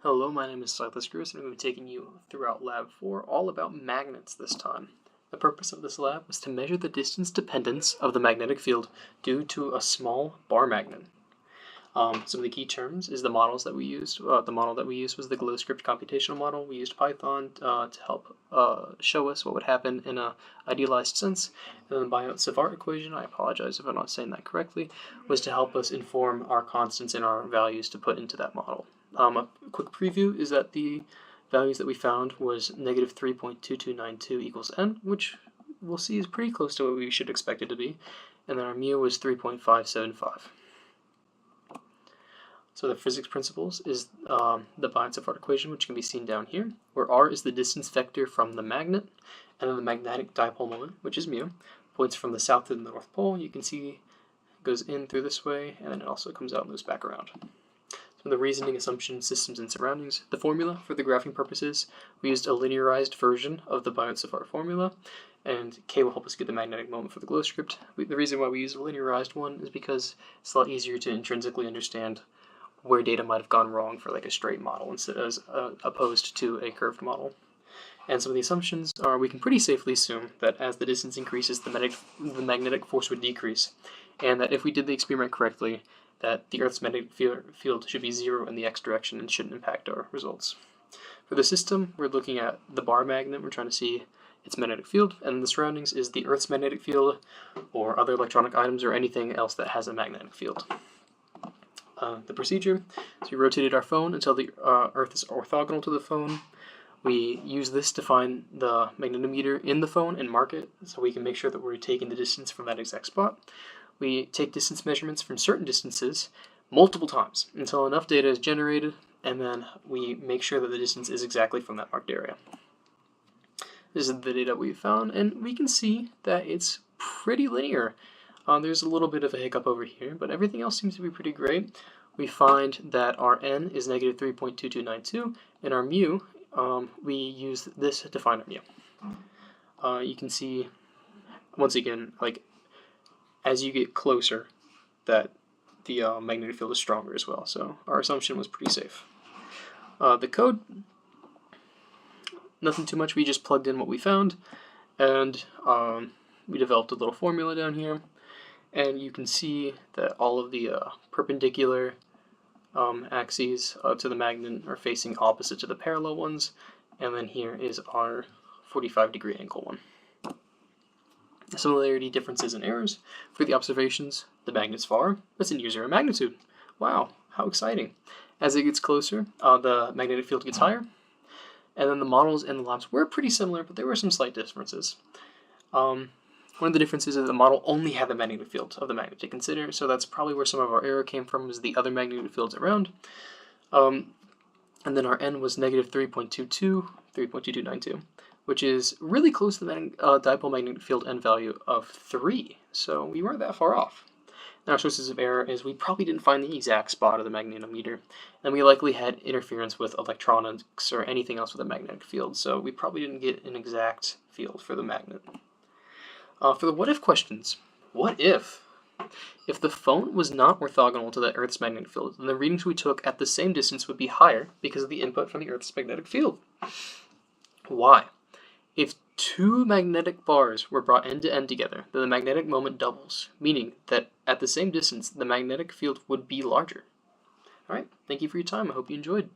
Hello, my name is Silas Cruz, and I'm going to be taking you throughout Lab 4, all about magnets this time. The purpose of this lab was to measure the distance dependence of the magnetic field due to a small bar magnet. Some of the key terms is the models that we used. The model that we used was the GlowScript computational model. We used Python to help show us what would happen in an idealized sense. And then the Biot-Savart equation, I apologize if I'm not saying that correctly, was to help us inform our constants and our values to put into that model. A quick preview is that the values that we found was negative 3.2292 equals n, which we'll see is pretty close to what we should expect it to be. And then our mu was 3.575. So the physics principles is the Biot-Savart equation, which can be seen down here, where r is the distance vector from the magnet, and then the magnetic dipole moment, which is mu, points from the south to the north pole. You can see it goes in through this way, and then it also comes out and moves back around. So the reasoning, assumptions, systems, and surroundings. The formula, for the graphing purposes, we used a linearized version of the Biot-Savart formula, and K will help us get the magnetic moment for the GlowScript. The reason why we use a linearized one is because it's a lot easier to intrinsically understand where data might have gone wrong for like a straight model instead as opposed to a curved model. And some of the assumptions are we can pretty safely assume that as the distance increases, the magnetic force would decrease, and that if we did the experiment correctly, that the Earth's magnetic field should be 0 in the x direction and shouldn't impact our results. For the system, we're looking at the bar magnet. We're trying to see its magnetic field, and the surroundings is the Earth's magnetic field or other electronic items or anything else that has a magnetic field. The procedure, so we rotated our phone until the Earth is orthogonal to the phone. We use this to find the magnetometer in the phone and mark it so we can make sure that we're taking the distance from that exact spot. We take distance measurements from certain distances multiple times until enough data is generated, and then we make sure that the distance is exactly from that marked area. This is the data we found, and we can see that it's pretty linear. There's a little bit of a hiccup over here, but everything else seems to be pretty great. We find that our n is negative 3.2292, and our mu, we use this to find our mu. You can see, once again, like as you get closer, that the magnetic field is stronger as well. So our assumption was pretty safe. The code, nothing too much. We just plugged in what we found, and we developed a little formula down here. And you can see that all of the perpendicular axes to the magnet are facing opposite to the parallel ones, and then here is our 45-degree angle one. Similarity, differences, and errors. For the observations, the magnet's far. That's in near zero magnitude. Wow, how exciting. As it gets closer, the magnetic field gets higher. And then the models and the labs were pretty similar, but there were some slight differences. One of the differences is the model only had the magnetic field of the magnet to consider, so that's probably where some of our error came from, is the other magnetic fields around. And then our n was negative 3.2292, which is really close to the dipole magnetic field n value of 3, so we weren't that far off. Now, our sources of error is we probably didn't find the exact spot of the magnetometer, and we likely had interference with electronics or anything else with a magnetic field, so we probably didn't get an exact field for the magnet. For the what-if questions, what if the phone was not orthogonal to the Earth's magnetic field, then the readings we took at the same distance would be higher because of the input from the Earth's magnetic field? Why? If two magnetic bars were brought end to end together, then the magnetic moment doubles, meaning that at the same distance, the magnetic field would be larger. Alright, thank you for your time. I hope you enjoyed.